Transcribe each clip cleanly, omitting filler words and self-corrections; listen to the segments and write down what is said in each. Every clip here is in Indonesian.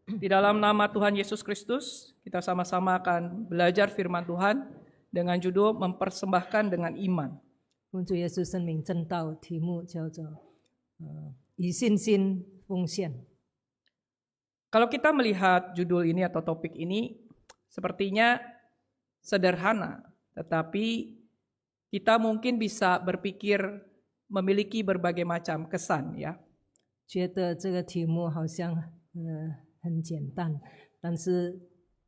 Di dalam nama Tuhan Yesus Kristus, kita sama-sama akan belajar firman Tuhan dengan judul mempersembahkan dengan iman. 奉主耶稣生命正道，题目叫做以信心奉献。 Kalau kita melihat judul ini atau topik ini, sepertinya sederhana, tetapi kita mungkin bisa berpikir memiliki berbagai macam kesan, ya. 觉得这个题目好像很简单，但是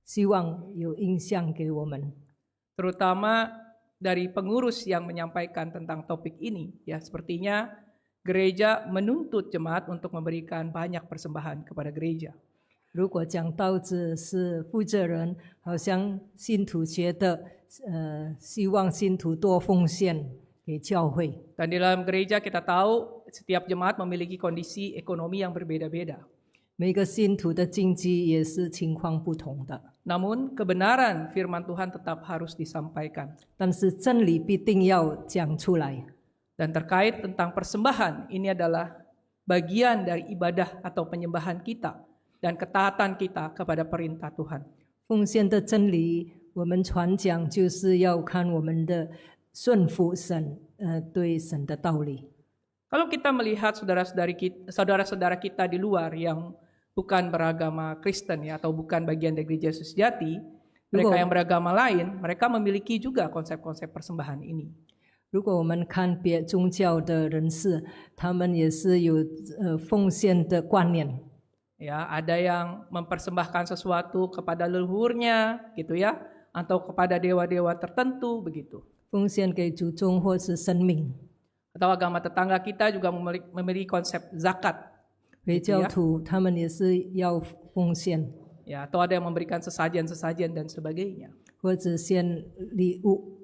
希望有印象给我们。 Terutama dari pengurus yang menyampaikan tentang topik ini, ya, sepertinya gereja menuntut jemaat untuk memberikan banyak persembahan kepada gereja. 如果讲道者是负责人，好像信徒觉得希望信徒多奉献给教会。 Dan di dalam gereja kita tahu setiap jemaat memiliki kondisi ekonomi yang berbeda-beda. 每个信徒的经济也是情况不同的， Namun kebenaran firman Tuhan tetap harus disampaikan. 但是真理必定要讲出来。 Dan terkait tentang persembahan, ini adalah bagian dari ibadah atau penyembahan kita dan ketaatan kita kepada perintah Tuhan. 奉献的真理，我们传讲就是要看我们的顺服神，对神的道理。 Kalau kita melihat saudara-saudara kita di luar yang bukan beragama Kristen, ya, atau bukan bagian dari gereja sejati, mereka yang beragama lain, mereka memiliki juga konsep-konsep persembahan ini. 如果我们看别宗教的人士，他们也是有奉献的观念。 Ya, ada yang mempersembahkan sesuatu kepada leluhurnya, gitu ya, atau kepada dewa-dewa tertentu, begitu. 奉献给祖宗或是生命。 Atau agama tetangga kita juga memiliki konsep zakat. 回教徒他们也是要奉献， Ya, atau ada yang memberikan sesajen-sesajen dan sebagainya. 或者献礼物，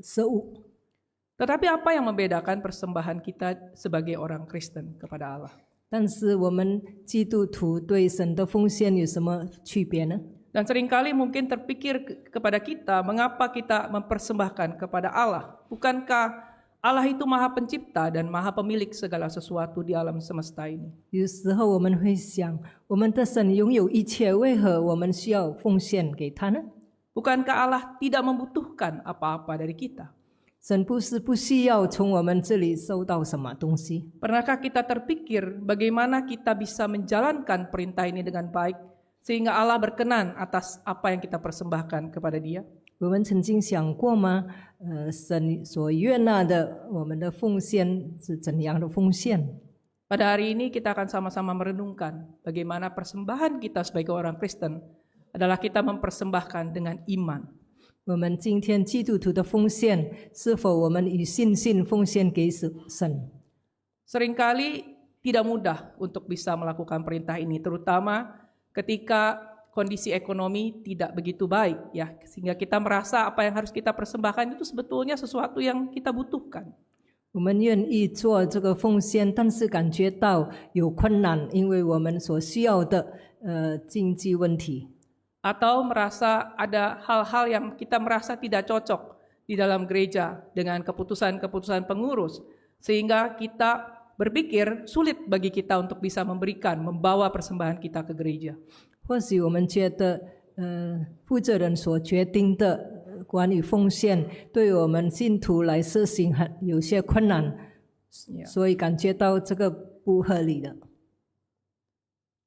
食物。 Tetapi apa yang membedakan persembahan kita sebagai orang Kristen kepada Allah? 但是我们基督徒对神的奉献有什么区别呢？ Dan seringkali mungkin terpikir kepada kita, mengapa kita mempersembahkan kepada Allah? Bukankah Allah itu Maha Pencipta dan Maha Pemilik segala sesuatu di alam semesta ini? 有时候我们会想，我们的神拥有一切，为何我们需要奉献给他呢？ Bukankah Allah tidak membutuhkan apa-apa dari kita? 神不是不需要从我们这里收到什么东西。 Pernahkah kita terpikir bagaimana kita bisa menjalankan perintah ini dengan baik sehingga Allah berkenan atas apa yang kita persembahkan kepada Dia? 我们曾经想过吗？神所悦纳的我们的奉献是怎样的奉献？ Pada hari ini kita akan sama-sama merenungkan bagaimana persembahan kita sebagai orang Kristen adalah kita mempersembahkan dengan iman. 我们今天基督徒的奉献，是否我们以信心奉献给神？ Seringkali tidak mudah untuk bisa melakukan perintah ini, terutama ketika kondisi ekonomi tidak begitu baik, ya, sehingga kita merasa apa yang harus kita persembahkan itu sebetulnya sesuatu yang kita butuhkan. 我们愿意做这个奉献，但是感觉到有困难，因为我们所需要的经济问题。 Atau merasa ada hal-hal yang kita merasa tidak cocok di dalam gereja dengan keputusan-keputusan pengurus, sehingga kita berpikir sulit bagi kita untuk bisa membawa persembahan kita ke gereja. 或许我们觉得，负责人所决定的关于奉献，对我们信徒来实行有些困难，所以感觉到这个不合理的。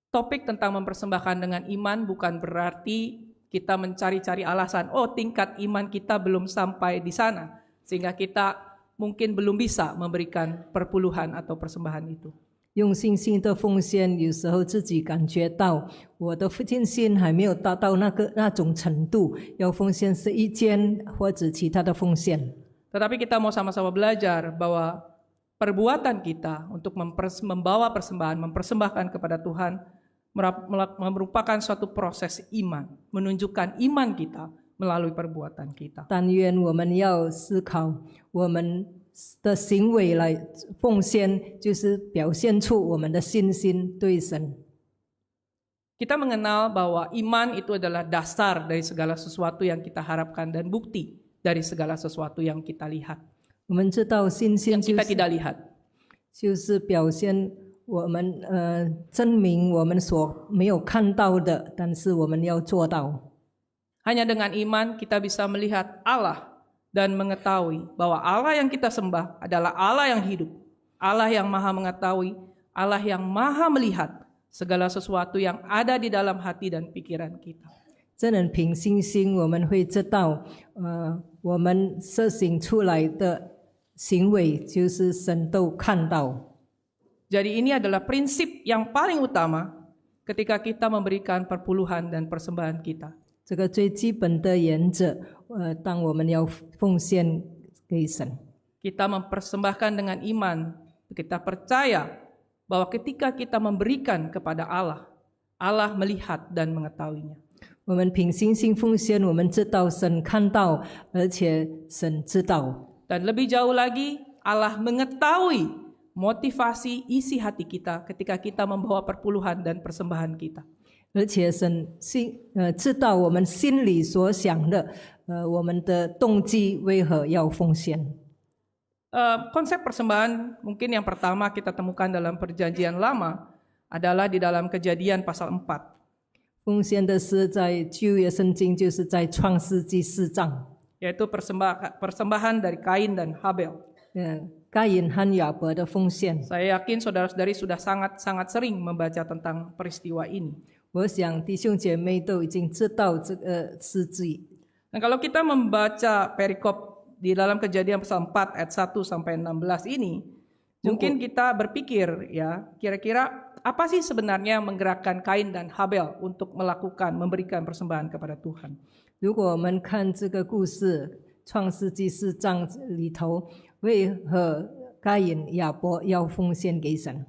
Topik tentang mempersembahkan dengan iman bukan berarti kita mencari-cari alasan, oh tingkat iman kita belum sampai di sana, sehingga kita mungkin belum bisa memberikan perpuluhan atau persembahan itu. 用信心的奉献，有时候自己感觉到我的信心还没有达到那种程度，要奉献11间或者其他的奉献。 Tetapi kita mau sama-sama belajar bahwa perbuatan kita untuk membawa persembahan, mempersembahkan kepada Tuhan merupakan suatu proses iman, menunjukkan iman kita melalui perbuatan kita. 但愿我们要思考，我们的行为来奉献，就是表现出我们的信心对神。 Kita mengenal bahwa iman itu adalah dasar dari segala sesuatu yang kita harapkan dan bukti dari segala sesuatu yang kita lihat. 我们知道信心 Yang kita tidak lihat. 就是表现我们证明我们所没有看到的，但是我们要做到。 Hanya dengan iman kita bisa melihat Allah dan mengetahui bahwa Allah yang kita sembah adalah Allah yang hidup, Allah yang maha mengetahui, Allah yang maha melihat segala sesuatu yang ada di dalam hati dan pikiran kita. 真人凭信心，我们会知道，我们设行出来的行为，就是神都看到。 Jadi ini adalah prinsip yang paling utama ketika kita memberikan perpuluhan dan persembahan kita. 这个最基本的原则，当我们要奉献给神， Kita mempersembahkan dengan iman, kita percaya bahwa ketika kita memberikan kepada Allah, Allah melihat dan mengetahuinya. 我们凭信心奉献，我们知道神看到，而且神知道。 Dan lebih jauh lagi, Allah mengetahui motivasi isi hati kita ketika kita membawa perpuluhan dan persembahan kita. 而且神知道我们心里所想的，我们的动机为何要奉献。 Konsep persembahan mungkin yang pertama kita temukan dalam Perjanjian Lama adalah di dalam Kejadian pasal 4. 奉献的是在旧约圣经，就是在创世纪4章， Yaitu persembahan dari Kain dan Habel. 该隐和亚伯的奉献。 Saya yakin saudara-saudari sudah sangat sering membaca tentang peristiwa ini. 我想弟兄姐妹都已经知道这个事迹。 Dan kalau kita membaca perikop di dalam Kejadian pasal 4 ayat 1 sampai 16 ini, mungkin kita berpikir ya, kira-kira apa sih sebenarnya yang menggerakkan Kain dan Habel untuk memberikan persembahan kepada Tuhan? 如果我们看这个故事，创世纪4章里头，为何该隐、亚伯要奉献给神？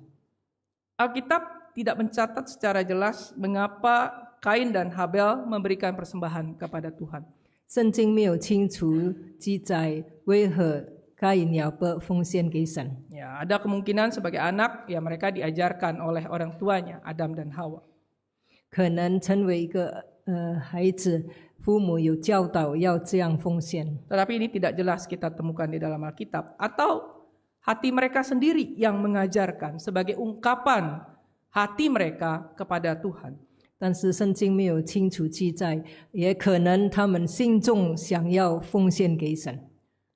Alkitab tidak mencatat secara jelas mengapa Kain dan Habel memberikan persembahan kepada Tuhan. 圣经没有清楚记载为何该隐、亚伯奉献给神。 Ya, ada kemungkinan sebagai anak ya mereka diajarkan oleh orang tuanya Adam dan Hawa. 可能成为一个孩子，父母有教导要这样奉献， Tetapi ini tidak jelas kita temukan di dalam Alkitab, atau hati mereka sendiri yang mengajarkan sebagai ungkapan hati mereka kepada Tuhan. 但是圣经没有清楚记载，也可能他们心中想要奉献给神。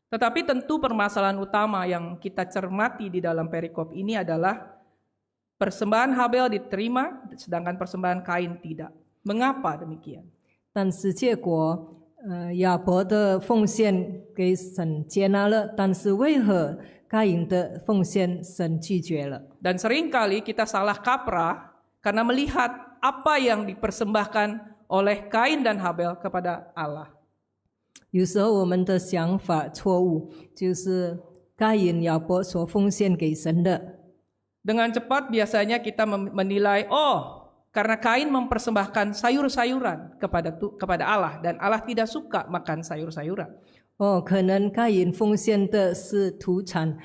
Tetapi tentu permasalahan utama yang kita cermati di dalam perikop ini adalah persembahan Habel diterima sedangkan persembahan Kain tidak. Mengapa demikian? 但是结果，亚伯的奉献给神接纳了，但是为何该隐的奉献神拒绝了？ Dan seringkali kita salah kaprah karena melihat apa yang dipersembahkan oleh Kain dan Habel kepada Allah. 有时候我们的想法错误，就是该隐、亚伯所奉献给神的。 Dengan cepat biasanya kita menilai, oh karena Kain mempersembahkan sayur-sayuran kepada Allah dan Allah tidak suka makan sayur-sayuran. 可能该隐奉献的是土产，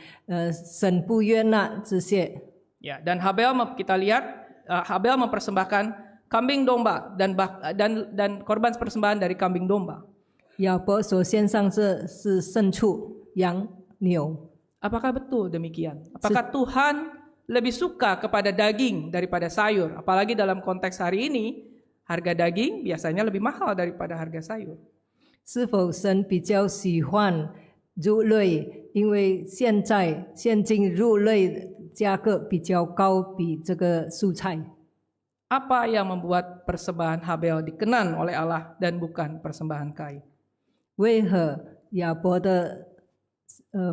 神不悦纳这些。 Ya, dan Habel kita lihat Habel mempersembahkan kambing domba dan korban persembahan dari kambing domba. 亚伯所献上这是牲畜、羊、牛。 Apakah betul demikian? Apakah Tuhan lebih suka kepada daging daripada sayur? Apalagi dalam konteks hari ini, harga daging biasanya lebih mahal daripada harga sayur. 是否神比较喜欢肉类？因为现今肉类价格比较高，比这个蔬菜。 Apa yang membuat persembahan Habel dikenan oleh Allah dan bukan persembahan Kain? 为何亚伯的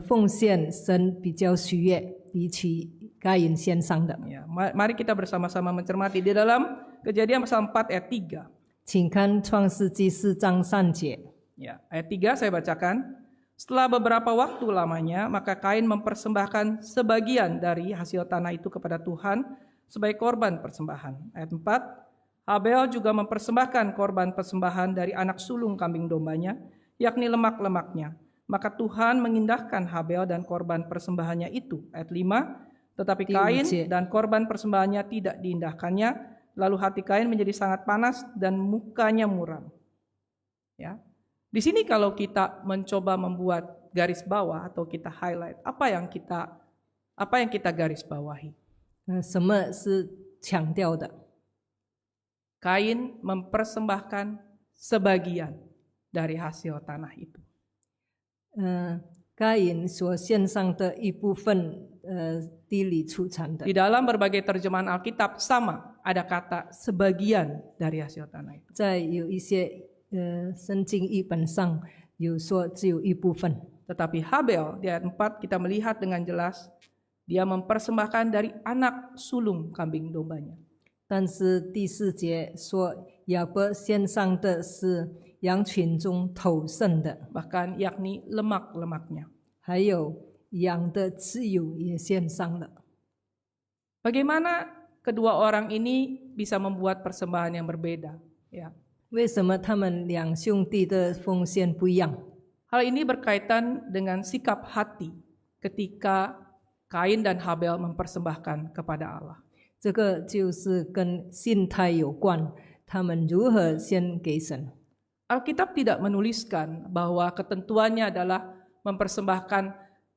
奉献神比较喜悦，比起该隐献上的？ Ya, mari kita bersama-sama mencermati di dalam Kejadian pasal 4 ayat 3. 请看创世纪4章3节。 Ya, ayat 3 saya bacakan. Setelah beberapa waktu lamanya, maka Kain mempersembahkan sebagian dari hasil tanah itu kepada Tuhan sebagai korban persembahan. Ayat 4, Habel juga mempersembahkan korban persembahan dari anak sulung kambing dombanya, yakni lemak-lemaknya. Maka Tuhan mengindahkan Habel dan korban persembahannya itu. Ayat 5, tetapi Kain dan korban persembahannya tidak diindahkannya, lalu hati Kain menjadi sangat panas dan mukanya muram. Ya. Di sini kalau kita mencoba membuat garis bawah atau kita highlight, apa yang kita garis bawahi? 什么是强调的？ Kain mempersembahkan sebagian dari hasil tanah itu. 该隐所献上的一部分地里出产的 Di，dalam berbagai terjemahan Alkitab sama ada kata sebagian dari hasil tanah itu. 在有一些圣经译本上有说只有一部分， Tetapi Habel di ayat 4 kita melihat dengan jelas dia mempersembahkan dari anak sulung kambing dombanya. 但是第4节说亚伯献上的是羊群中头生的， Bahkan yakni lemak-lemaknya. 还有羊的脂油也献上了。 Bagaimana kedua orang ini bisa membuat persembahan yang berbeda? Ya. 为什么他们两兄弟的奉献不一样？ Hal ini berkaitan dengan sikap hati ketika Kain dan Habel mempersembahkan kepada Allah. 这个就是跟心态有关，他们如何献给神。 Alkitab tidak menuliskan bahwa ketentuannya adalah mempersembahkan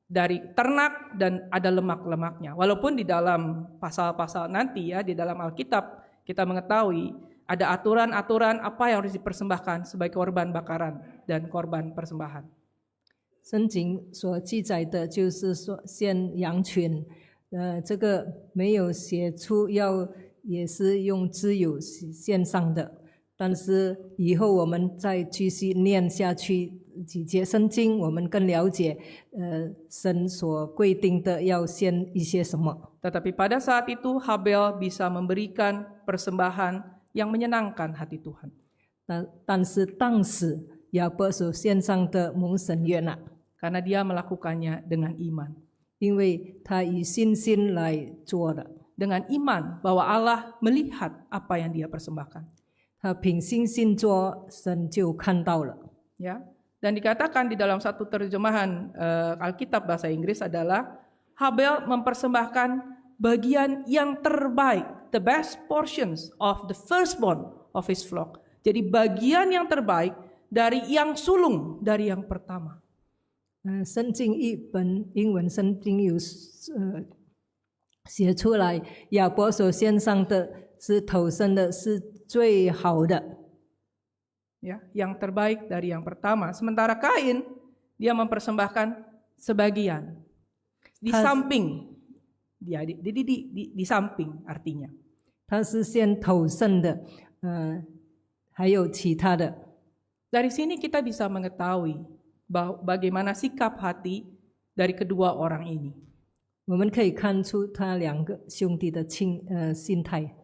dari ternak dan ada lemak-lemaknya. Walaupun di dalam pasal-pasal nanti ya, di dalam Alkitab kita mengetahui ada aturan-aturan apa yang harus dipersembahkan sebagai korban bakaran dan korban persembahan. 圣经所记载的就是说献羊群，这个没有写出要也是用脂油献上的。但是以后我们再继续念下去几节圣经，我们更了解神所规定的要献一些什么。 Tetapi pada saat itu Habel bisa memberikan persembahan yang menyenangkan hati Tuhan. 但是当时亚伯所献上的蒙神悦纳， Karena dia melakukannya dengan iman. 因为他以信心来做的， Dengan iman bahwa Allah melihat apa yang dia persembahkan. 他凭信心做，神就看到了。 Ya. Dan dikatakan di dalam satu terjemahan Alkitab bahasa Inggris adalah Habel mempersembahkan bagian yang terbaik, the best portions of the firstborn of his flock. Jadi bagian yang terbaik dari yang sulung, dari yang pertama. 圣经译本英文圣经有写出来，亚伯所献上的是头生的，是最好的。 Ya, yang terbaik dari yang pertama. Sementara Kain dia mempersembahkan sebagian di samping, dia di samping artinya. 他是献头生的，还有其他的。 Dari sini kita bisa mengetahui bagaimana sikap hati dari kedua orang ini. 我们可以看出他两个兄弟的心态。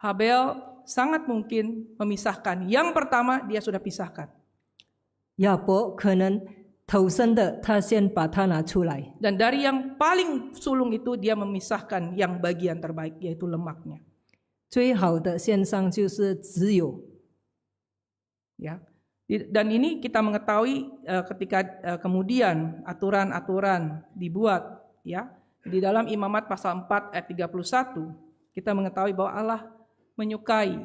Habel sangat mungkin memisahkan. Yang pertama dia sudah pisahkan. 亚伯可能头生的，他先把它拿出来， Dan dari yang paling sulung itu dia memisahkan yang bagian terbaik yaitu lemaknya. 最好的献上就是脂油。 Ya. Dan ini kita mengetahui ketika kemudian aturan-aturan dibuat ya di dalam Imamat pasal 4 ayat 31 kita mengetahui bahwa Allah menyukai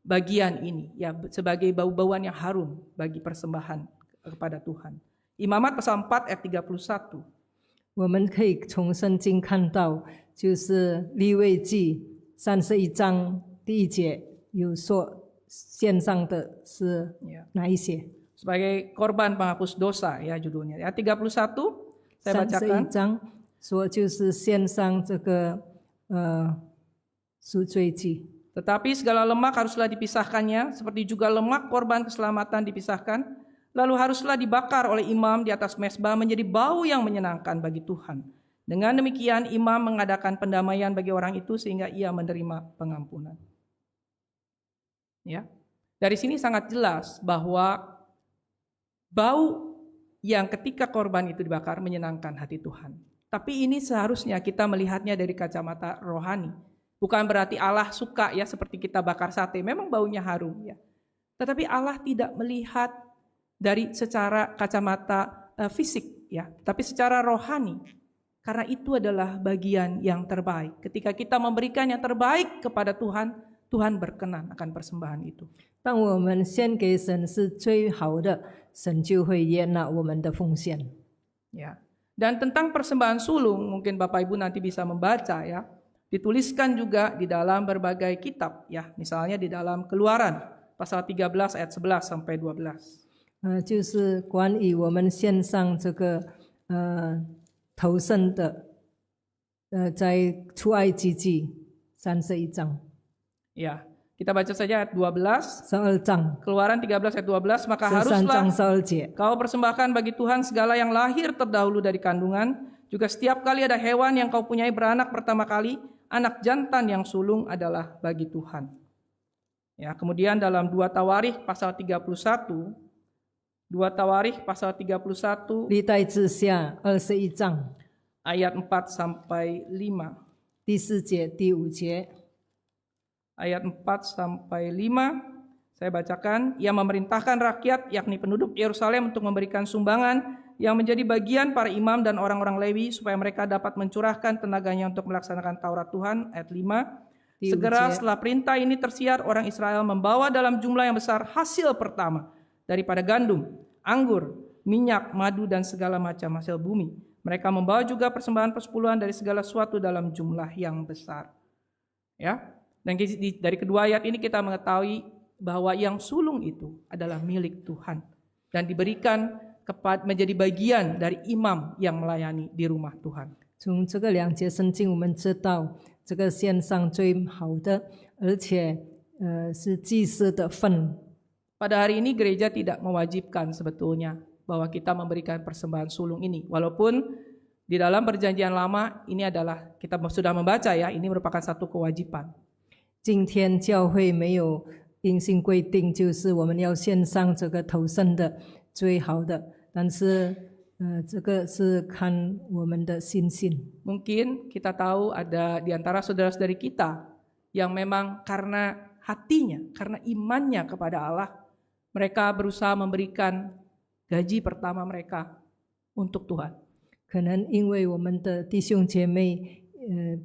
bagian ini ya sebagai bau-bauan yang harum bagi persembahan kepada Tuhan. Imamat pasal 4 ayat 31. 我们可以从圣经看到，就是利未记31章第1节有说献上的是哪一些？ Sebagai korban penghapus dosa ya judulnya. Ya 31 saya bacakan. 31章说就是献上这个赎罪祭。 Tetapi segala lemak haruslah dipisahkannya, seperti juga lemak korban keselamatan dipisahkan, lalu haruslah dibakar oleh imam di atas mezbah menjadi bau yang menyenangkan bagi Tuhan. Dengan demikian imam mengadakan pendamaian bagi orang itu sehingga ia menerima pengampunan. Ya. Dari sini sangat jelas bahwa bau yang ketika korban itu dibakar menyenangkan hati Tuhan. Tapi ini seharusnya kita melihatnya dari kacamata rohani. Bukan berarti Allah suka ya seperti kita bakar sate, memang baunya harum ya. Tetapi Allah tidak melihat dari secara kacamata fisik ya, tapi secara rohani. Karena itu adalah bagian yang terbaik. Ketika kita memberikan yang terbaik kepada Tuhan, Tuhan berkenan akan persembahan itu. 当我们献给神是最好的，神就会悦纳我们的奉献。 Ya. Dan tentang persembahan sulung, mungkin Bapak Ibu nanti bisa membaca ya. Dituliskan juga di dalam berbagai kitab ya. Misalnya di dalam Keluaran pasal 13 ayat 11 sampai 12. 就是关于我们献上这个头生的，在出埃及记31章， Ya, kita baca saja ayat 12. 12章 Keluaran 13 ayat 12, maka 13章 haruslah 12节。 kau persembahkan bagi Tuhan segala yang lahir terdahulu dari kandungan. Juga setiap kali ada hewan yang kau punyai beranak pertama kali, anak jantan yang sulung adalah bagi Tuhan. Ya, kemudian dalam 2 Tawarikh pasal 31, 2 Tawarikh pasal 31历代志下21章 ayat 4 sampai 5. 第4节、第5节。 Ayat 4 sampai 5 saya bacakan. Ia memerintahkan rakyat yakni penduduk Yerusalem untuk memberikan sumbangan yang menjadi bagian para imam dan orang-orang Lewi supaya mereka dapat mencurahkan tenaganya untuk melaksanakan Taurat Tuhan. Ayat 5. Segera setelah perintah ini tersiar, orang Israel membawa dalam jumlah yang besar hasil pertama daripada gandum, anggur, minyak, madu, dan segala macam hasil bumi. Mereka membawa juga persembahan persepuluhan dari segala sesuatu dalam jumlah yang besar. Ya, dan dari kedua ayat ini kita mengetahui bahwa yang sulung itu adalah milik Tuhan dan diberikan menjadi bagian dari imam yang melayani di rumah Tuhan. 从这个2节圣经，我们知道这个献上最好的，而且是祭司的份。 Pada hari ini gereja tidak mewajibkan sebetulnya bahwa kita memberikan persembahan sulung ini. Walaupun di dalam perjanjian lama ini adalah kita sudah membaca ya, ini merupakan satu kewajiban. 今天教会没有硬性规定，就是我们要献上这个头生的最好的，但是这个是看我们的信心。 Mungkin kita tahu ada di antara saudara-saudari kita yang memang karena hatinya, karena imannya kepada Allah, mereka berusaha memberikan gaji pertama mereka untuk Tuhan. 可能因为我们的弟兄姐妹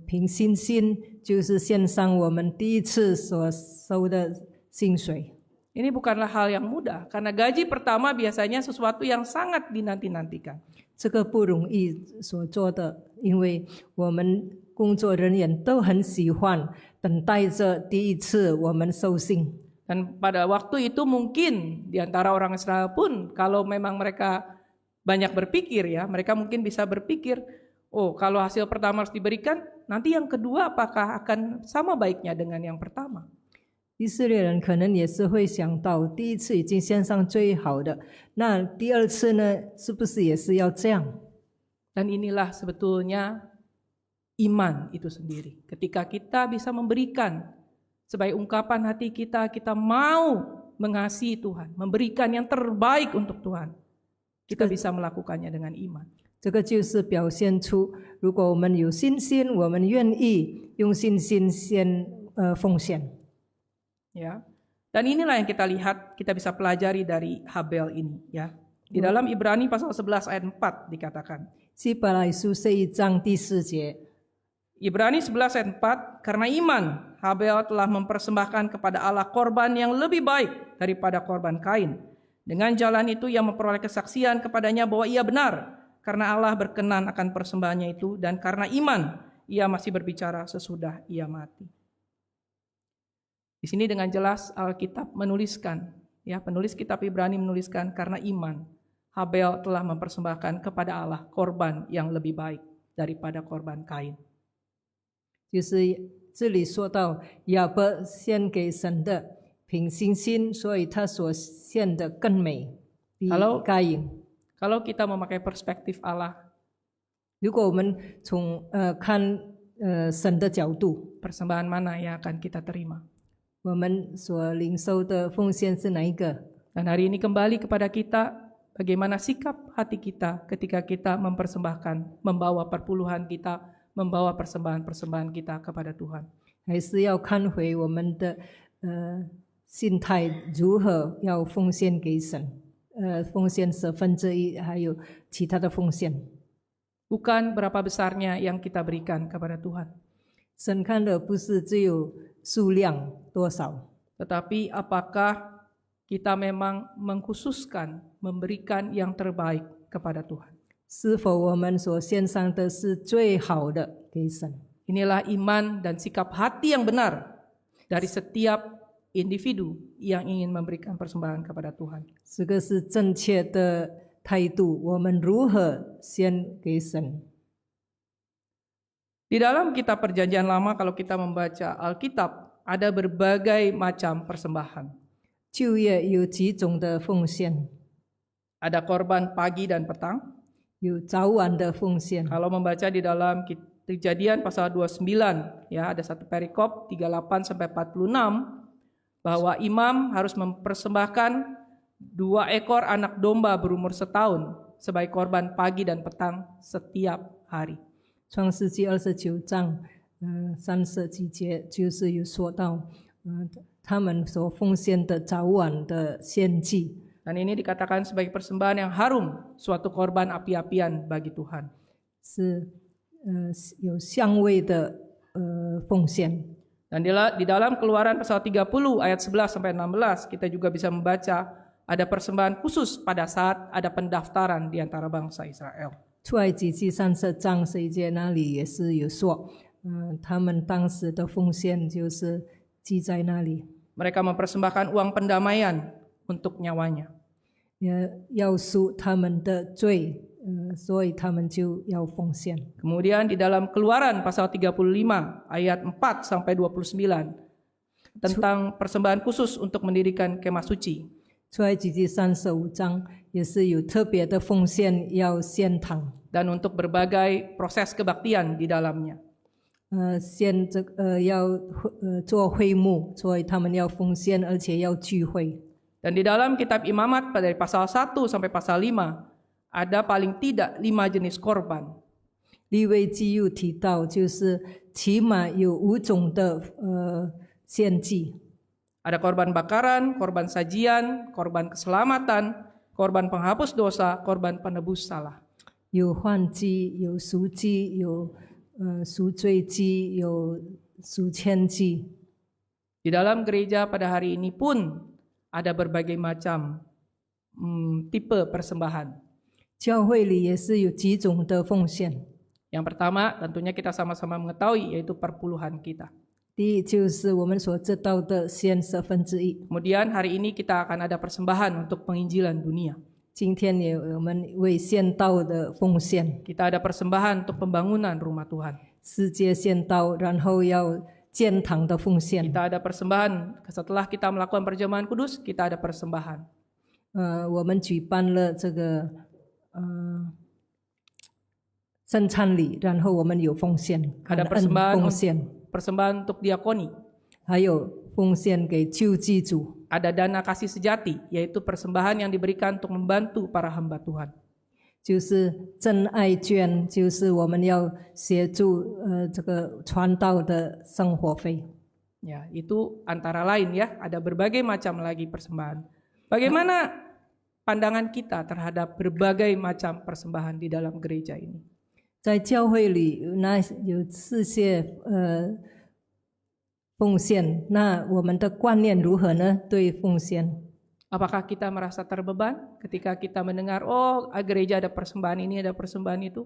凭信心，就是献上我们第一次所收的薪水。 Ini bukanlah hal yang mudah, karena gaji pertama biasanya sesuatu yang sangat dinanti-nantikan. 这个不容易所做的，因为我们工作人员都很喜欢等待着第一次我们收薪。 Dan pada waktu itu mungkin di antara orang Israel pun kalau memang mereka banyak berpikir ya, mereka mungkin bisa berpikir, oh kalau hasil pertama harus diberikan, nanti yang kedua apakah akan sama baiknya dengan yang pertama? 以色列人可能也是会想到，第一次已经献上最好的，那第二次呢，是不是也是要这样？ Dan inilah sebetulnya iman itu sendiri. Ketika kita bisa memberikan sebagai ungkapan hati kita, kita mau mengasihi Tuhan, memberikan yang terbaik untuk Tuhan, kita bisa melakukannya dengan iman. 这个就是表现出，如果我们有信心，我们愿意用信心先奉献。 Ya. Dan inilah yang kita lihat, kita bisa pelajari dari Habel ini ya. Di dalam Ibrani pasal 11 ayat 4 dikatakan. 希伯来书1章第4节， Ibrani 11 ayat 4, karena iman Habel telah mempersembahkan kepada Allah korban yang lebih baik daripada korban Kain. Dengan jalan itu ia memperoleh kesaksian kepadanya bahwa ia benar, karena Allah berkenan akan persembahannya itu, dan karena iman ia masih berbicara sesudah ia mati. Di sini dengan jelas Alkitab menuliskan, ya penulis kitab Ibrani menuliskan karena iman Habel telah mempersembahkan kepada Allah korban yang lebih baik daripada korban Kain. 就是这里说到亚伯献给神的凭信心，所以他所献的更美比该隐。 Kalau kita memakai perspektif Allah, 如果我们从看神的角度， persembahan mana yang akan kita terima? 我们所领受的奉献是哪一个？ Dan hari ini kembali kepada kita, bagaimana sikap hati kita ketika kita mempersembahkan, membawa perpuluhan kita, membawa persembahan-persembahan kita kepada Tuhan. 还是要看回我们的心态如何要奉献给神？奉献1/10，还有其他的奉献。 Bukan berapa besarnya yang kita berikan kepada Tuhan, 神看的不是只有数量多少， tetapi apakah kita memang mengkhususkan memberikan yang terbaik kepada Tuhan. 是否我们所献上的是最好的给神。 Inilah iman dan sikap hati yang benar dari setiap individu yang ingin memberikan persembahan kepada Tuhan. 这个是正确的态度，我们如何献给神？ Di dalam kitab Perjanjian Lama, kalau kita membaca Alkitab, ada berbagai macam persembahan. 旧约有几种的奉献， Ada korban pagi dan petang. 有早晚的奉献。 Kalau membaca di dalam Kejadian pasal 29, ya ada satu perikop 38 sampai 46 bahwa imam harus mempersembahkan 2 ekor anak domba berumur setahun sebagai korban pagi dan petang setiap hari. 创世纪29章30几节就是有说到，他们所奉献的早晚的献祭。 Dan ini dikatakan sebagai persembahan yang harum, suatu korban api-apian bagi Tuhan. 是有香味的奉献。 Dan di dalam Keluaran pasal 30 ayat 11 sampai 16 kita juga bisa membaca ada persembahan khusus pada saat ada pendaftaran di antara bangsa Israel. 出埃及记30章11节那里也是有说，他们当时的奉献就是记在那里。 Mereka mempersembahkan uang pendamaian untuk nyawanya. 要赎他们的罪，所以他们就要奉献。 Kemudian di dalam Keluaran pasal 35 ayat 4 sampai 29 tentang persembahan khusus untuk mendirikan kemah suci. 出埃及记35章也是有特别的奉献要献堂， Dan untuk berbagai proses kebaktian di dalamnya. 要做会幕，所以他们要奉献，而且要聚会。 Dan di dalam kitab Imamat dari pasal 1 sampai pasal 5 ada paling tidak 5 jenis korban. 利未记又提到，就是起码有5种的献祭。 Ada korban bakaran, korban sajian, korban keselamatan, korban penghapus dosa, korban penebus salah. 有燔祭，有赎祭，有赎罪祭，有赎愆祭。 Di dalam gereja pada hari ini pun ada berbagai macam tipe persembahan. 教会里也是有几种的奉献。 Yang pertama tentunya kita sama-sama mengetahui yaitu perpuluhan kita. 第一就是我们所知道的献1/10。 Kemudian hari ini kita akan ada persembahan untuk penginjilan dunia. 今天也我们为献道的奉献， Kita ada persembahan untuk pembangunan rumah Tuhan. 世界献道，然后要建堂的奉献。 Kita ada persembahan setelah kita melakukan perjamuan kudus, kita ada persembahan. 我们举办了这个圣餐礼，然后我们有奉献，感 Ada 恩 persembahan 奉献， persembahan untuk diakoni. 还有奉献给救济主。 Ada dana kasih sejati, yaitu persembahan yang diberikan untuk membantu para hamba Tuhan. 就是真爱捐，就是我们要协助这个传道的生活费。 Ya, itu antara lain ya, ada berbagai macam lagi persembahan. Bagaimana pandangan kita terhadap berbagai macam persembahan di dalam gereja ini? 在教会里有这些奉献，那我们的观念如何呢？对奉献， Apakah kita merasa terbeban ketika kita mendengar, oh gereja ada persembahan ini, ada persembahan itu?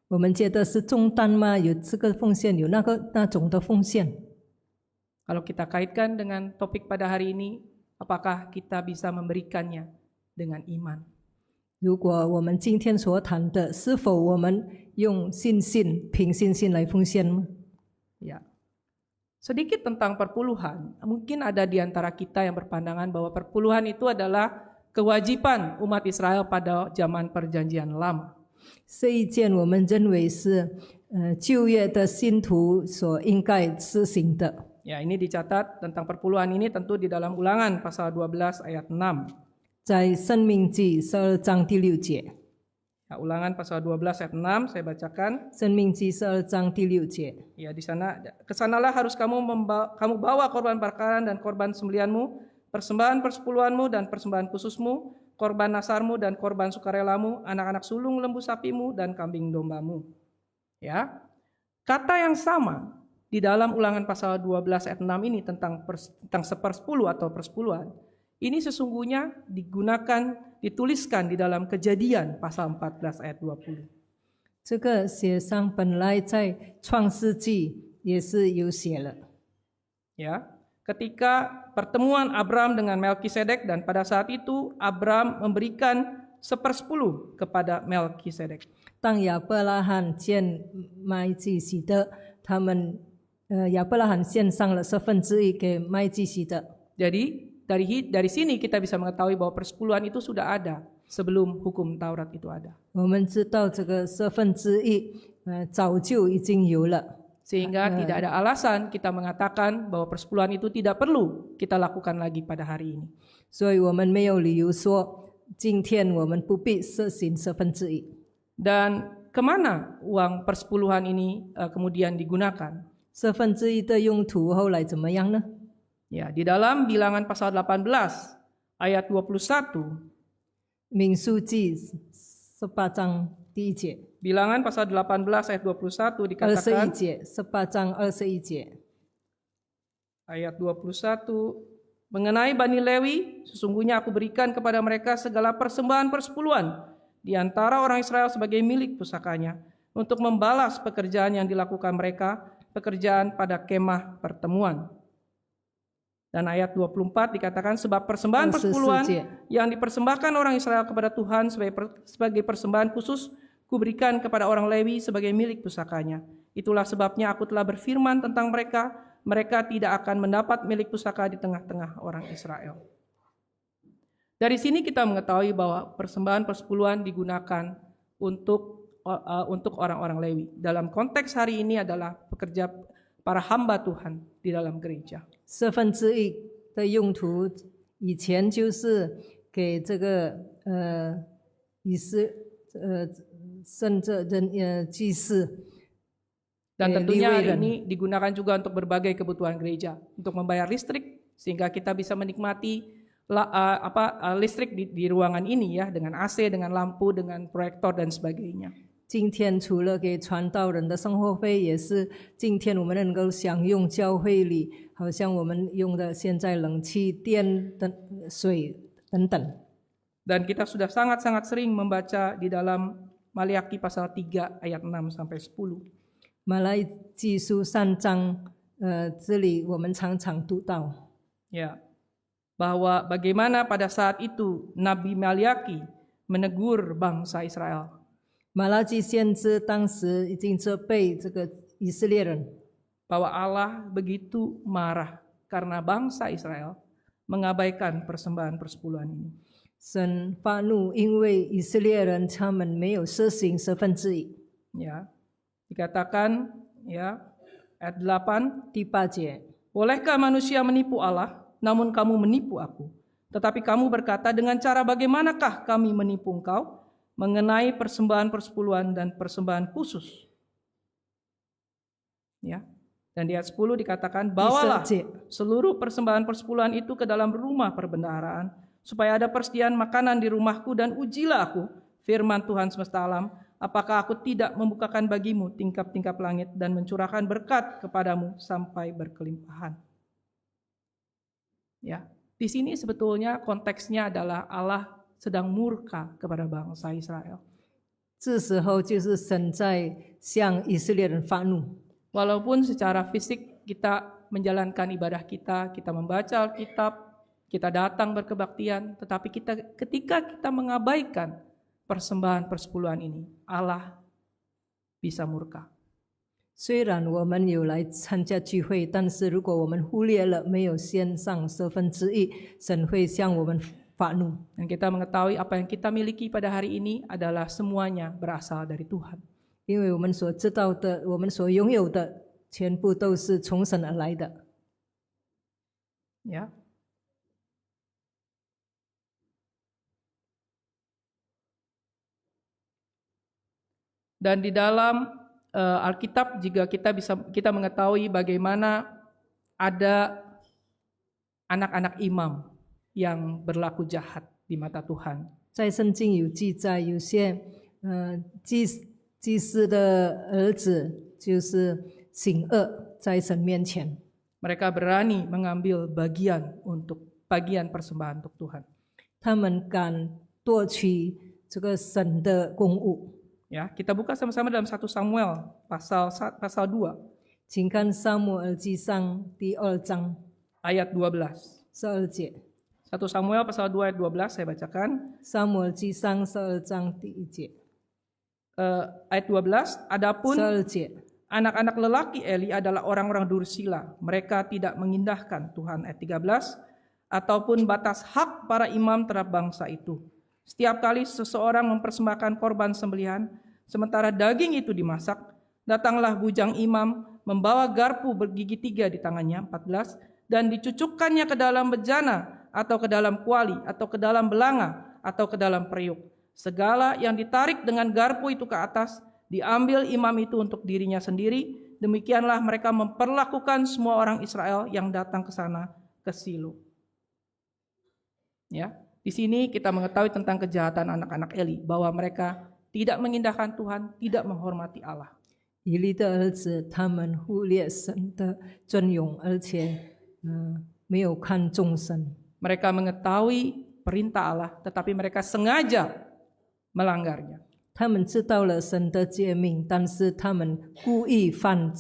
我们觉得是重担吗？有这个奉献，有那种的奉献。 Kalau kita kaitkan dengan topik pada hari ini, apakah kita bisa memberikannya dengan iman? 如果我们今天所谈的，是否我们用信心、凭信心来奉献吗？ Ya. Sedikit tentang perpuluhan, mungkin ada di antara kita yang berpandangan bahwa perpuluhan itu adalah kewajiban umat Israel pada zaman perjanjian lama. 这一件我们认为是旧约的信徒所应该施行的。 Ya, ini dicatat tentang perpuluhan ini tentu di dalam Ulangan pasal 12 ayat 6. 在申命记12章第6节， Ya, Ulangan pasal 12 ayat 6 saya bacakan. 申命记12章第6节。 Ya, di sana kesanalah harus kamu bawa korban bakaran dan korban sembelihanmu, persembahan persepuluhanmu dan persembahan khususmu, korban nasarmu dan korban sukarelamu, anak-anak sulung lembu sapimu dan kambing dombamu. Ya. Kata yang sama di dalam Ulangan pasal 12 ayat 6 ini tentang 1/10 atau persepuluhan Ini sesungguhnya dituliskan di dalam Kejadian pasal 14 ayat 20. 这个写上本来在创世纪也是有写了。 Ya, ketika pertemuan Abram dengan Melkisedek dan pada saat itu Abram memberikan 1/10 kepada Melkisedek. 当亚伯拉罕见麦基洗德，亚伯拉罕献上了1/10给麦基洗德。 Jadi dari sini kita bisa mengetahui bahwa persepuluhan itu sudah ada sebelum hukum Taurat itu ada. 我们知道这个1/10，早就已经有了。 Sehingga tidak ada alasan kita mengatakan bahwa persepuluhan itu tidak perlu kita lakukan lagi pada hari ini. 所以我们没有理由说今天我们不必实行1/10。 Dan kemana uang persepuluhan ini kemudian digunakan? 1/10的用途后来怎么样呢？ Ya, di dalam Bilangan pasal 18 ayat 21. 民数记18章第1节。 Bilangan pasal 18 ayat 21 dikatakan 21节，18章21节。 ayat 21 mengenai Bani Lewi, sesungguhnya aku berikan kepada mereka segala persembahan persepuluhan di antara orang Israel sebagai milik pusakanya untuk membalas pekerjaan yang dilakukan mereka, pekerjaan pada kemah pertemuan. Dan ayat 24 dikatakan sebab persembahan persepuluhan yang dipersembahkan orang Israel kepada Tuhan sebagai persembahan khusus kuberikan kepada orang Lewi sebagai milik pusakanya. Itulah sebabnya aku telah berfirman tentang mereka, mereka tidak akan mendapat milik pusaka di tengah-tengah orang Israel. Dari sini kita mengetahui bahwa persembahan persepuluhan digunakan untuk orang-orang Lewi. Dalam konteks hari ini adalah pekerja para hamba Tuhan di dalam gereja. 1/10的用途以前就是给这个圣者祭司。 Dan tentunya hari ini digunakan juga untuk berbagai kebutuhan gereja, untuk membayar listrik sehingga kita bisa menikmati listrik di ruangan ini ya, dengan AC, dengan lampu, dengan proyektor dan sebagainya. 今天除了给传道人的生活费，也是今天我们能够享用教会里，好像我们用的现在冷气、电、水等等。 Dan kita sudah sangat-sangat sering membaca di dalam Maliaki pasal 3 ayat 6 sampai 10. 马来记书3章，这里我们常常读到， Ya, bahwa bagaimana pada saat itu Nabi Maliaki menegur bangsa Israel. 马拉基先知当时已经责备这个以色列人， bahwa Allah begitu marah karena bangsa Israel mengabaikan persembahan persepuluhan ini. 神发怒，因为以色列人他们没有实行1/10。 Ya, dikatakan ya ayat 8 第8节， bolehkah manusia menipu Allah, namun kamu menipu aku. Tetapi kamu berkata, dengan cara bagaimanakah kami menipu engkau mengenai persembahan persepuluhan dan persembahan khusus. Ya. Dan di ayat 10 dikatakan, bawalah seluruh persembahan persepuluhan itu ke dalam rumah perbendaharaan, supaya ada persediaan makanan di rumahku, dan ujilah aku, firman Tuhan semesta alam, apakah aku tidak membukakan bagimu tingkap-tingkap langit dan mencurahkan berkat kepadamu sampai berkelimpahan. Ya, di sini sebetulnya konteksnya adalah Allah sedang murka kepada bangsa Israel. 这时候就是神在向以色列人发怒。 Walaupun secara fisik kita menjalankan ibadah kita membaca Alkitab, kita datang berkebaktian, tetapi ketika kita mengabaikan persembahan persepuluhan ini, Allah bisa murka. 虽然我们有来参加聚会，但是如果我们忽略了没有献上1/10，神会向我们发怒。 Dan kita mengetahui apa yang kita miliki pada hari ini adalah semuanya berasal dari Tuhan. 因为我们所知道的，我们所拥有的，全部都是从神而来的。 Ya. Dan di dalam Alkitab juga kita mengetahui bagaimana ada anak-anak imam yang berlaku jahat di mata Tuhan. 在圣经有记载，有些祭司的儿子就是行恶，在神面前。 Mereka berani mengambil bagian untuk bagian persembahan untuk Tuhan. 他们敢夺取这个神的公物。 Ya, kita buka sama-sama dalam 1 Samuel pasal 2 请看撒母耳记上第2章 ayat 12. 12节。 1 Samuel pasal 2 ayat 12 saya bacakan. 撒母耳记上12章第1节。 Ayat 12, adapun 12节。 anak-anak lelaki Eli adalah orang-orang dursila. Mereka tidak mengindahkan Tuhan. Ayat 13, ataupun batas hak para imam terhadap bangsa itu. Setiap kali seseorang mempersembahkan korban sembelihan, sementara daging itu dimasak, datanglah bujang imam, membawa garpu bergigi 3 di tangannya, 14, dan dicucukkannya ke dalam bejana, atau ke dalam kuali, atau ke dalam belanga, atau ke dalam periuk. Segala yang ditarik dengan garpu itu ke atas, diambil imam itu untuk dirinya sendiri. Demikianlah mereka memperlakukan semua orang Israel yang datang ke sana, ke Silo. Ya, di sini kita mengetahui tentang kejahatan anak-anak Eli, bahwa mereka tidak mengindahkan Tuhan, tidak menghormati Allah. 以利的儿子，他们忽略神的尊荣，而且没有看众神。 Mereka mengetahui perintah Allah, tetapi mereka sengaja melanggarnya. 他们知道了神的诫命，但是他们故意犯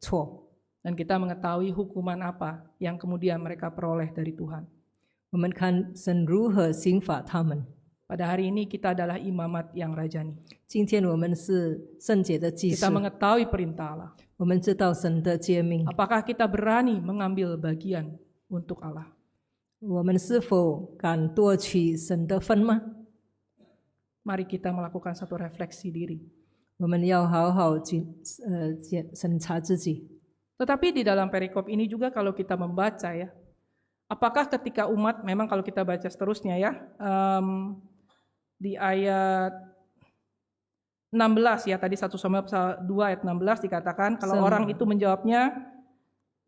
错。 Dan kita mengetahui hukuman apa yang kemudian mereka peroleh dari Tuhan. 我们看神如何刑罚他们。 Pada hari ini kita adalah imamat yang rajani. 今天我们是圣洁的祭司 Kita，mengetahui perintah Allah. 我们知道神的诫命， Apakah kita berani mengambil bagian untuk Allah? 我们是否敢夺取神的分吗？ Mari kita melakukan satu refleksi diri. 我们要好好审查自己。 Tetapi di dalam perikop ini juga kalau kita membaca ya, apakah ketika umat, memang kalau kita baca seterusnya ya, di ayat 16 ya, tadi 1 Samuel pasal 2 ayat 16 dikatakan, kalau orang itu menjawabnya,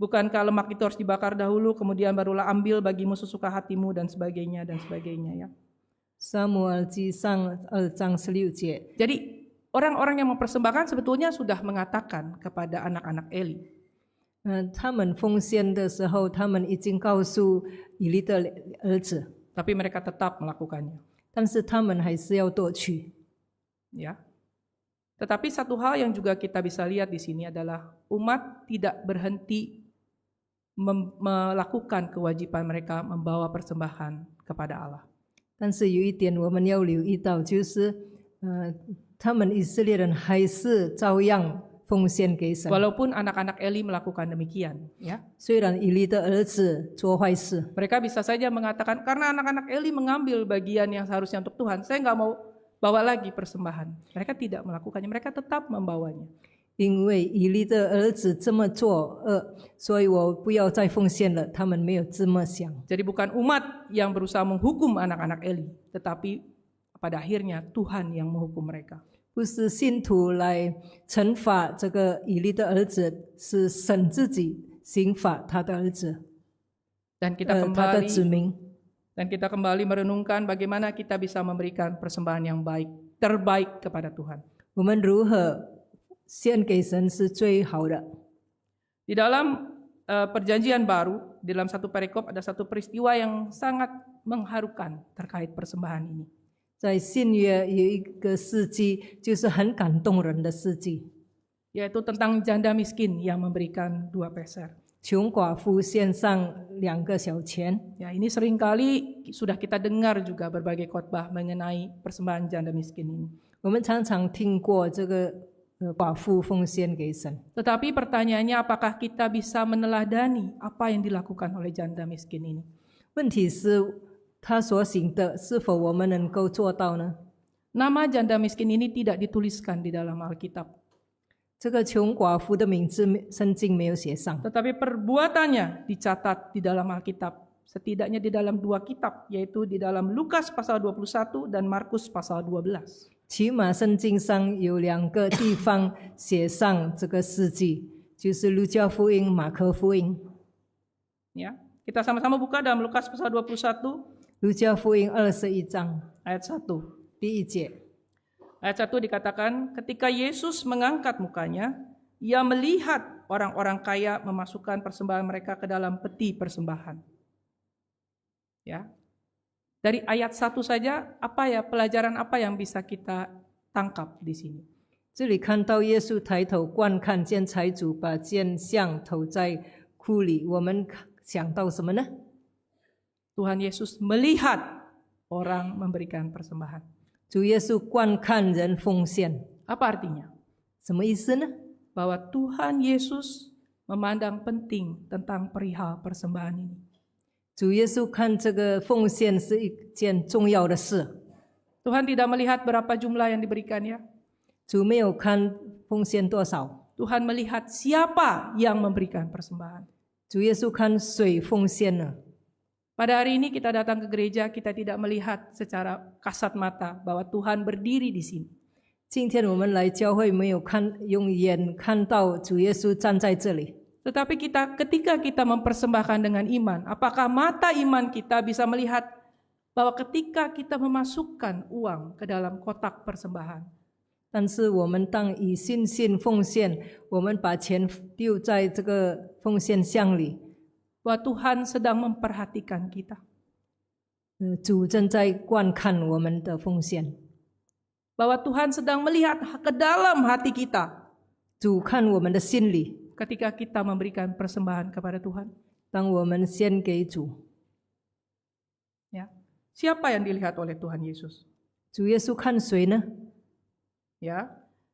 bukankah lemak itu harus dibakar dahulu, kemudian barulah ambil bagimu sesuka hatimu, dan sebagainya, ya. 撒母耳记上2章16节。 Jadi orang-orang yang mempersembahkan sebetulnya sudah mengatakan kepada anak-anak Eli, 他们奉献的时候，他们已经告诉以利的儿子， tapi mereka tetap melakukannya. 但是他们还是要夺取。 Ya. Tetapi satu hal yang juga kita bisa lihat di sini adalah umat tidak berhenti melakukan kewajiban mereka membawa persembahan kepada Allah. 但是有一点我们要留意到，就是他们以色列人还是照样奉献给神。 Walaupun anak-anak Eli melakukan demikian, ya. 虽然以利的儿子做坏事， Mereka bisa saja mengatakan karena anak-anak Eli mengambil bagian yang seharusnya untuk Tuhan, saya nggak mau bawa lagi persembahan. Mereka tidak melakukannya, mereka tetap membawanya. 因为以利的儿子这么做所以我不要再奉献了。他们没有这么想。 Jadi bukan umat yang berusaha menghukum anak-anak Eli, tetapi pada akhirnya Tuhan yang menghukum mereka. 不是信徒来惩罚这个以利的儿子，是神自己刑罚他的儿子， Dan kita 他的子民。 Dan kita kembali merenungkan bagaimana kita bisa memberikan persembahan yang baik, terbaik kepada Tuhan. 我们如何献给神是最好的。 Di dalam perjanjian baru, di dalam satu perikop ada satu peristiwa yang sangat mengharukan terkait persembahan ini. 在新约有一个事迹，就是很感动人的事迹， Yaitu tentang janda miskin yang memberikan 2 peser. 穷寡妇献上2个小钱。 Ya, ini seringkali sudah kita dengar juga berbagai khotbah mengenai persembahan janda miskin ini. 我们常常听过这个寡妇奉献给神， Tetapi pertanyaannya apakah kita bisa meneladani apa yang dilakukan oleh janda miskin ini? 问题是他所行的是否我们能够做到呢？ Nama janda miskin ini tidak dituliskan di dalam Alkitab. 这个穷寡妇的名字圣经没有写上， Tetapi perbuatannya dicatat di dalam Alkitab. Setidaknya di dalam 2 kitab, yaitu di dalam Lukas pasal 21 dan Markus pasal 12. 起码圣经上有2个地方写上这个事迹，就是路加福音、马可福音。 Ya, kita sama-sama buka dalam Lukas pasal 21路加福音21章 ayat 1. 第1节。 Ayat 1 dikatakan, ketika Yesus mengangkat mukanya, ia melihat orang-orang kaya memasukkan persembahan mereka ke dalam peti persembahan. Ya. Dari ayat 1 saja, pelajaran apa yang bisa kita tangkap di sini? 这里看到耶稣抬头观看见财主把剑像投在库里，我们想到什么呢？ Tuhan Yesus melihat orang memberikan persembahan. 主耶稣观看人奉献， Apa artinya? 什么意思呢？ Bahwa Tuhan Yesus memandang penting tentang perihal persembahan ini. 主耶稣看这个奉献是一件重要的事。 Tuhan tidak melihat berapa jumlah yang diberikan ya. 主没有看奉献多少， Tuhan melihat siapa yang memberikan persembahan. 主耶稣看谁奉献了。 Pada hari ini kita datang ke gereja, kita tidak melihat secara kasat mata bahwa Tuhan berdiri di sini. 今天我们来教会没有用眼看到主耶稣站在这里， Tetapi ketika kita mempersembahkan dengan iman, apakah mata iman kita bisa melihat bahwa ketika kita memasukkan uang ke dalam kotak persembahan, 但是我们当以信心奉献，我们把钱丢在这个奉献箱里， bahwa Tuhan sedang memperhatikan kita. 主正在观看我们的奉献， Bahwa Tuhan sedang melihat ke dalam hati kita 主看我们的心里。 ketika kita memberikan persembahan kepada Tuhan. 当我们献给主， Ya. Siapa yang dilihat oleh Tuhan Yesus? 主耶稣看谁呢？ Ya.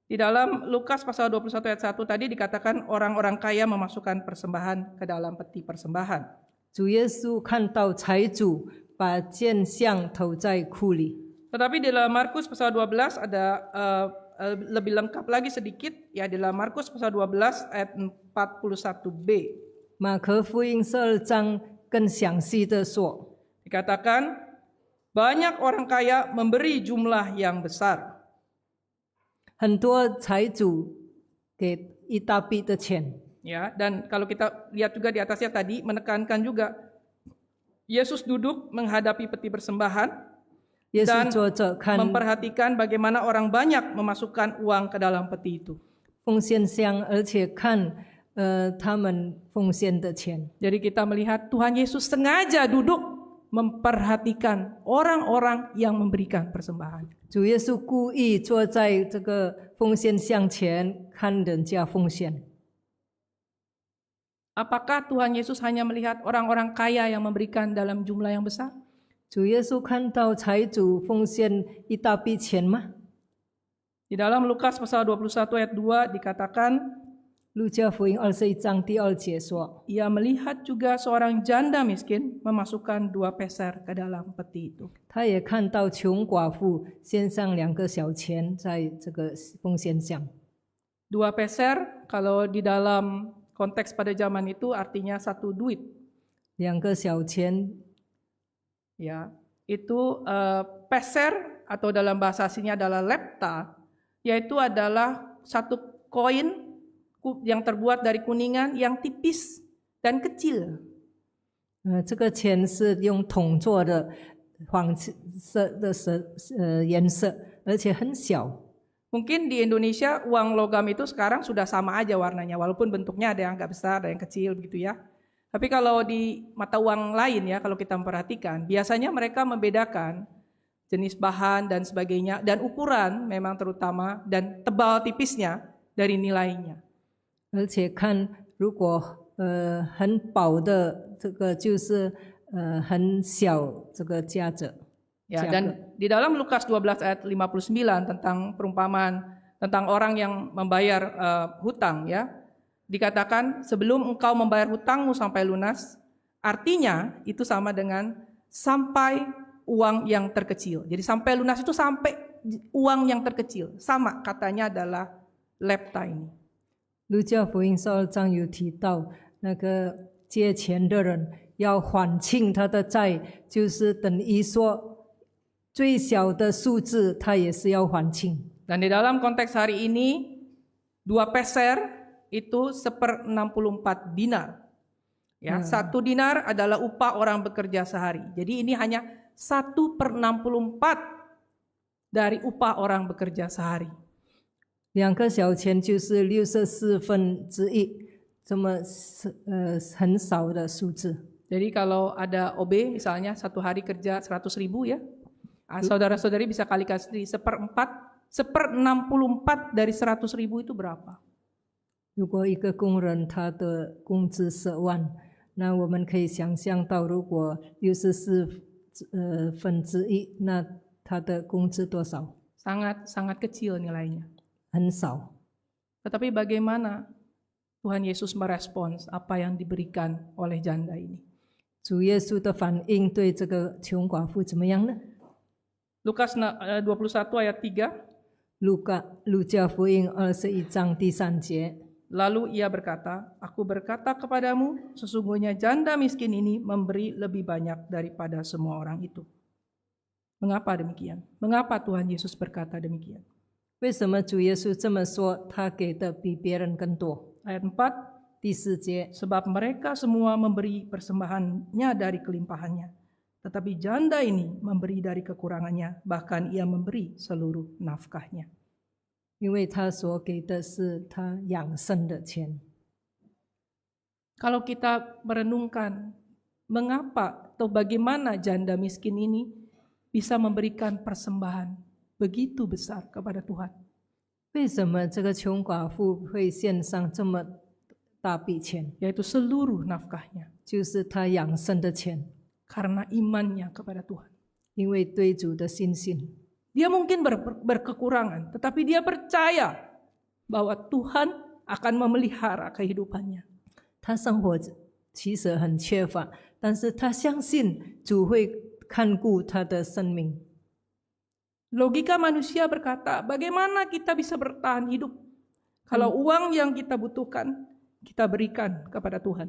Di dalam Lukas pasal 21 ayat 1 tadi dikatakan orang-orang kaya memasukkan persembahan ke dalam peti persembahan. 主耶稣看到财主把剑像投在库里。 Tetapi di dalam Markus pasal 12 ada lebih lengkap lagi sedikit, ya di dalam Markus pasal 12 ayat 41b. 马可福音12章更详细的说， Dikatakan banyak orang kaya memberi jumlah yang besar. 很多财主给一大笔的钱。 Ya, dan kalau kita lihat juga di atasnya tadi menekankan juga Yesus duduk menghadapi peti persembahan 耶稣 dan 坐着看 memperhatikan bagaimana orang banyak memasukkan uang ke dalam peti itu. 奉献箱，而且看他们奉献的钱。 Jadi kita melihat Tuhan Yesus sengaja duduk memperhatikan orang-orang yang memberikan persembahan. 主耶稣故意坐在这个奉献箱前看人家奉献。 Apakah Tuhan Yesus hanya melihat orang-orang kaya yang memberikan dalam jumlah yang besar? 主耶稣看到财主奉献一大笔钱吗？ Di dalam Lukas pasal 21 ayat 2 dikatakan 路加福音21章第2节说， ia melihat juga seorang janda miskin memasukkan 2 peser ke dalam peti itu. 他也看到穷寡妇献上2个小钱在这个奉献箱。 2 peser kalau di dalam konteks pada zaman itu artinya 1 duit. 2个小钱， Ya, itu peser atau dalam bahasa aslinya adalah lepta, yaitu adalah 1 koin yang terbuat dari kuningan yang tipis dan kecil. 这个钱是用铜做的，黄色的颜色，而且很小。 Mungkin di Indonesia uang logam itu sekarang sudah sama aja warnanya, walaupun bentuknya ada yang agak besar, ada yang kecil begitu ya. Tapi kalau di mata uang lain ya, kalau kita memperhatikan, biasanya mereka membedakan jenis bahan dan sebagainya, dan ukuran memang terutama, dan tebal tipisnya dari nilainya. 而且看，如果很薄的这个就是很小这个价值。 Ya, dan di dalam Lukas 12 ayat 59 tentang perumpamaan tentang orang yang membayar hutang ya, dikatakan sebelum engkau membayar hutangmu sampai lunas, artinya itu sama dengan sampai uang yang terkecil. Jadi sampai lunas itu sampai uang yang terkecil, sama katanya adalah lepta ini. 路加福音12章有提到，那个借钱的人要还清他的债，就是等于说最小的数字他也是要还清。 Dan di dalam konteks hari ini 2 peser itu 1/64 dinar. Ya, 1 dinar adalah upah orang bekerja sehari. Jadi ini hanya 1/64 dari upah orang bekerja sehari. 2个小钱就是64分之一，这么很少的数字。Jadi kalau ada OB misalnya satu hari kerja 100.000 ya, saudara-saudari bisa kalikan sendiri, 1/64 dari 100.000 itu berapa? 如果一个工人他的工资10万，那我们可以想象到，如果64%，那他的工资多少？ Sangat kecil nilainya. 很少。 Tetapi bagaimana Tuhan Yesus merespons apa yang diberikan oleh janda ini? 主耶稣的反应对这个穷寡妇怎么样呢？ Lukas 21 ayat 3. 路加福音21章第3节。 Lalu ia berkata, aku berkata kepadamu, sesungguhnya janda miskin ini memberi lebih banyak daripada semua orang itu. Mengapa demikian? Mengapa Tuhan Yesus berkata demikian? 为什么主耶稣这么说？他给的比别人更多。 Ayat 4, 第4节， sebab mereka semua memberi persembahannya dari kelimpahannya, tetapi janda ini memberi dari kekurangannya, bahkan ia memberi seluruh nafkahnya. 因为他所给的是他养生的钱。 Kalau kita merenungkan mengapa atau bagaimana janda miskin ini bisa memberikan persembahan begitu besar kepada Tuhan. 为什么这个穷寡妇会献上这么大笔钱？ Yaitu seluruh nafkahnya. 就是她养生的钱， Karena imannya kepada Tuhan. 因为对主的信心。 Dia mungkin berkekurangan, tetapi dia percaya bahwa Tuhan akan memelihara kehidupannya. 他生活其实很缺乏，但是他相信主会看顾他的生命。 Logika manusia berkata, bagaimana kita bisa bertahan hidup kalau uang yang kita butuhkan kita berikan kepada Tuhan.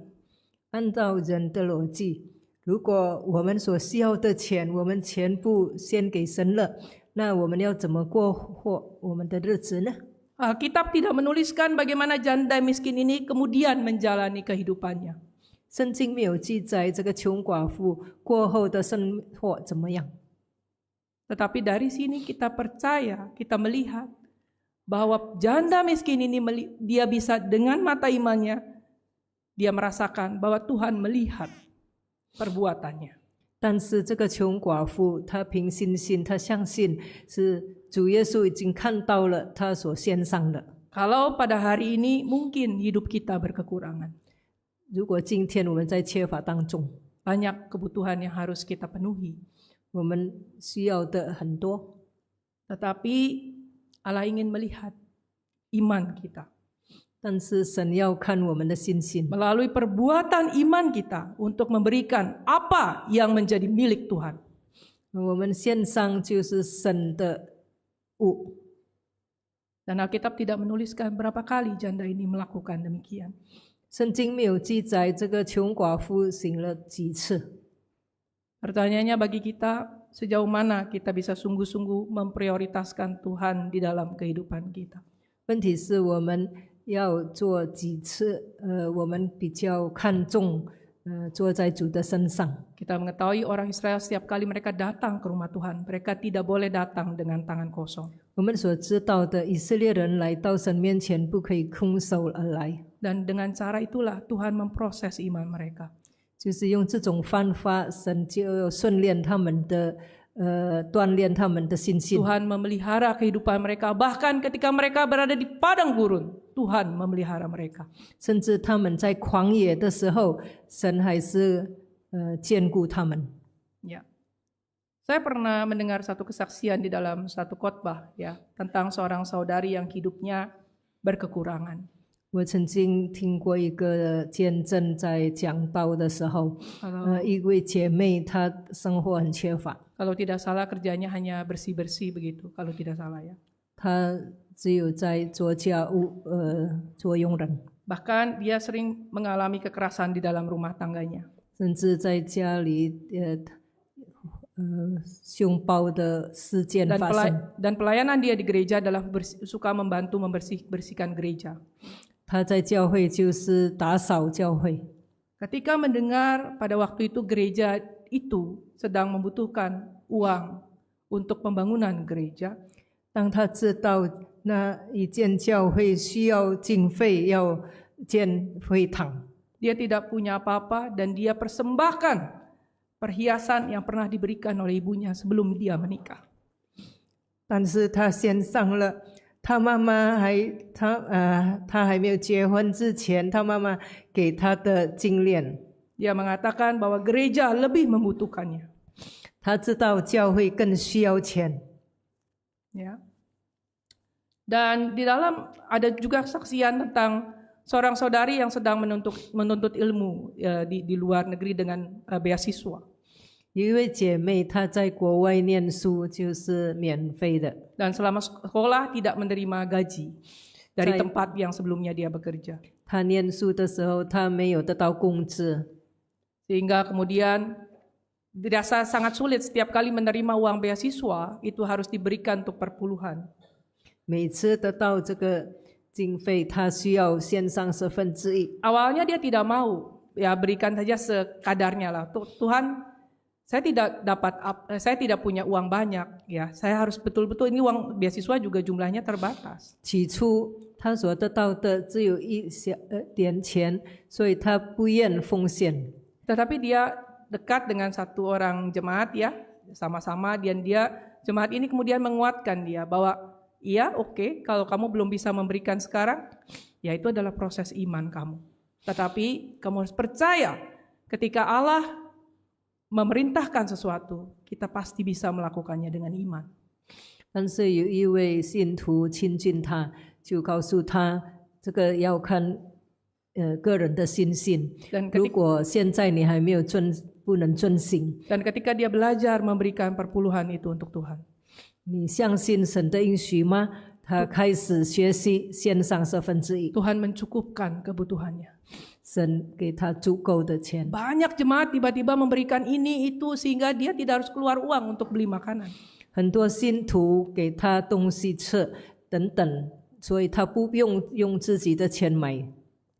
按照人的逻辑，如果我们所需要的钱，我们全部献给神了，那我们要怎么过我们的日子呢？ Alkitab tidak menuliskan bagaimana janda miskin ini kemudian menjalani kehidupannya. 圣经没有记载这个穷寡妇过后的生活怎么样。 Tetapi dari sini kita percaya, kita melihat bahwa janda miskin ini dia bisa dengan mata imannya, dia merasakan bahwa Tuhan melihat perbuatannya. 但是这个穷寡妇，她凭信心，她相信是主耶稣已经看到了她所献上的。 Kalau pada hari ini mungkin hidup kita berkekurangan. 如果今天我们在缺乏当中， Banyak kebutuhan yang harus kita penuhi. 我们需要的很多， Tetapi Allah ingin melihat iman kita. 但是神要看我们的信心， Melalui perbuatan iman kita untuk memberikan apa yang menjadi milik Tuhan. 我们献上就是神的物。 Dan Alkitab tidak menuliskan berapa kali janda ini melakukan demikian. 圣经没有记载这个穷寡妇行了几次。 Pertanyaannya bagi kita, sejauh mana kita bisa sungguh-sungguh memprioritaskan Tuhan di dalam kehidupan kita. 问题是我们要做几次，我们比较看重，坐在主的身上。 Kita mengetahui orang Israel setiap kali mereka datang ke rumah Tuhan, mereka tidak boleh datang dengan tangan kosong. 我们所知道的，以色列人来到神面前不可以空手而来， Dan dengan cara itulah Tuhan memproses iman mereka. 就是用这种方法，神就要训练他们的，锻炼他们的信心。 Tuhan memelihara kehidupan mereka, bahkan ketika mereka berada di padang gurun, Tuhan memelihara mereka. 甚至他们在旷野的时候，神还是眷顾他们。 Ya. Saya pernah mendengar satu kesaksian di dalam satu khotbah ya tentang seorang saudari yang hidupnya berkekurangan. 我曾经听过一个见证，在讲道的时候，一位姐妹她生活很缺乏， Kalau tidak salah kerjanya hanya bersih-bersih begitu, kalau tidak salah ya. 她只有在做家务，做佣人， Bahkan dia sering mengalami kekerasan di dalam rumah tangganya. 甚至在家里凶暴的事件发生。 Dan pelayanan dia di gereja adalah suka membantu bersihkan gereja. 她在教会就是打扫教会。 Ketika mendengar pada waktu itu gereja itu sedang membutuhkan uang untuk pembangunan gereja, 当她知道那一间教会需要经费要建会堂， Dia tidak punya apa-apa dan dia persembahkan perhiasan yang pernah diberikan oleh ibunya sebelum dia menikah. 但是他献上了他妈妈他还没有结婚之前，他妈妈给他的金链。 Dia mengatakan bahwa gereja lebih membutuhkannya. 他知道教会更需要钱。 Ya. Dan di dalam ada juga kesaksian tentang seorang saudari yang sedang menuntut ilmu di luar negeri dengan beasiswa. 有一位姐妹，她在国外念书，就是免费的。 Dan selama sekolah tidak menerima gaji dari tempat yang sebelumnya dia bekerja. 她念书的时候，她没有得到工资， Sehingga kemudian dirasa sangat sulit setiap kali menerima uang beasiswa itu harus diberikan untuk perpuluhan. 每次得到这个经费，她需要献上1/10。 Awalnya dia tidak mau, ya berikan saja sekadarnya lah. Tuhan, saya tidak punya uang banyak, ya. Saya harus betul-betul ini uang beasiswa juga jumlahnya terbatas. 起初，她所得到的只有一点钱，所以她不愿奉献。 Tetapi dia dekat dengan satu orang jemaat, ya, sama-sama, dan jemaat ini kemudian menguatkan dia bahwa iya, oke, kalau kamu belum bisa memberikan sekarang, ya itu adalah proses iman kamu. Tetapi kamu harus percaya ketika Allah memerintahkan sesuatu, kita pasti bisa melakukannya dengan iman. 但是有一位信徒亲近他，就告诉他，这个要看个人的信心。如果现在你还没有不能遵行， Dan ketika dia belajar memberikan perpuluhan itu untuk Tuhan, 你相信神的应许吗？他开始学习献上1/10。 Tuhan mencukupkan kebutuhannya. 神给他足够的钱。 Banyak jemaat tiba-tiba memberikan ini itu sehingga dia tidak harus keluar uang untuk beli makanan. 很多信徒给他东西吃等等，所以他不用自己的钱买。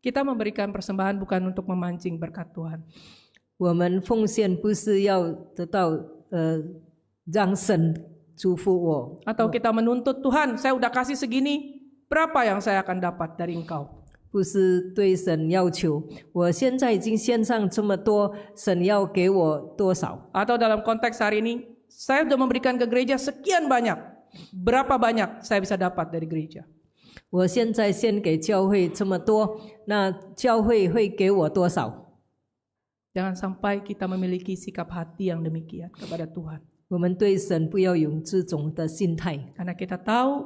Kita memberikan persembahan bukan untuk memancing berkat Tuhan. 我们奉献不是要得到让神祝福我， Atau kita menuntut Tuhan, saya udah kasih segini, berapa yang saya akan dapat dari Engkau? 不是对神要求，我现在已经献上这么多，神要给我多少？ Atau dalam konteks hari ini, saya sudah memberikan ke gereja sekian banyak, berapa banyak saya bisa dapat dari gereja? 我现在献给教会这么多，那教会会给我多少？ Jangan sampai kita memiliki sikap hati yang demikian kepada Tuhan. 我们对神不要有这种的心态， Karena kita tahu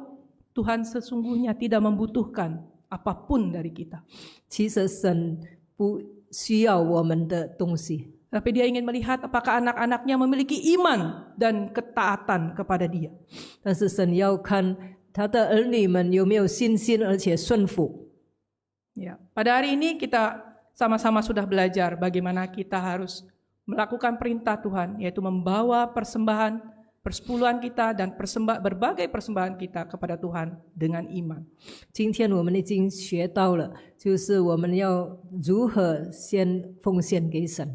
Tuhan sesungguhnya tidak membutuhkan apapun dari kita. 其实神不需要我们的东西， Tapi dia ingin melihat apakah anak-anaknya memiliki iman dan ketaatan kepada dia. 但是神要看他的儿女们有没有信心，而且顺服。 Ya, pada hari ini kita sama-sama sudah belajar bagaimana kita harus melakukan perintah Tuhan, yaitu membawa persembahan, persepuluhan kita dan berbagai persembahan kita kepada Tuhan dengan iman. 今天我们已经学到了，就是我们要如何先奉献给神，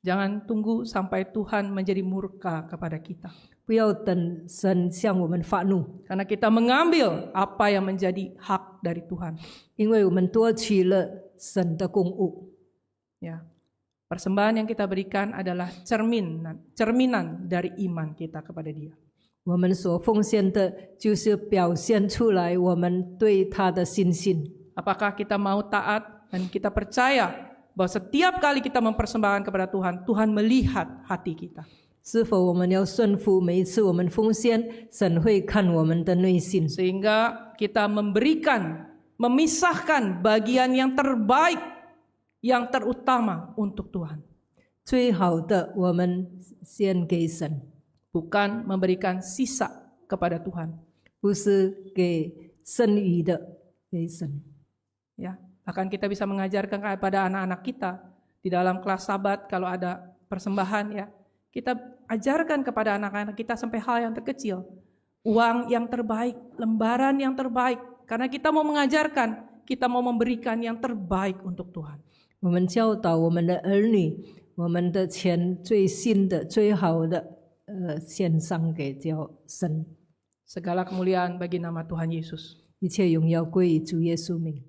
Jangan tunggu sampai Tuhan menjadi murka kepada kita. 不要等神向我们发怒， Karena kita mengambil apa yang menjadi hak dari Tuhan. 因为我们夺取了神的公物。 Ya, persembahan yang kita berikan adalah cerminan dari iman kita kepada Dia. 我们所奉献的，就是表现出来我们对他的信心。 Apakah kita mau taat dan kita percaya bahwa setiap kali kita mempersembahkan kepada Tuhan, Tuhan melihat hati kita. 是否我们要顺服？每一次我们奉献，神会看我们的内心， Sehingga kita memisahkan bagian yang terbaik, yang terutama untuk Tuhan. 最好的我们献给神， Bukan memberikan sisa kepada Tuhan. 不是给剩余的给神。 Ya, bahkan kita bisa mengajarkan kepada anak-anak kita di dalam kelas Sabat kalau ada persembahan, ya, kita ajarkan kepada anak-anak kita sampai hal yang terkecil, uang yang terbaik, lembaran yang terbaik, karena kita mau mengajarkan, kita mau memberikan yang terbaik untuk Tuhan. 我们教导我们的儿女，我们的钱最新的、最好的，献上给神。 Segala kemuliaan bagi nama Tuhan Yesus. 一切荣耀归于主耶稣名。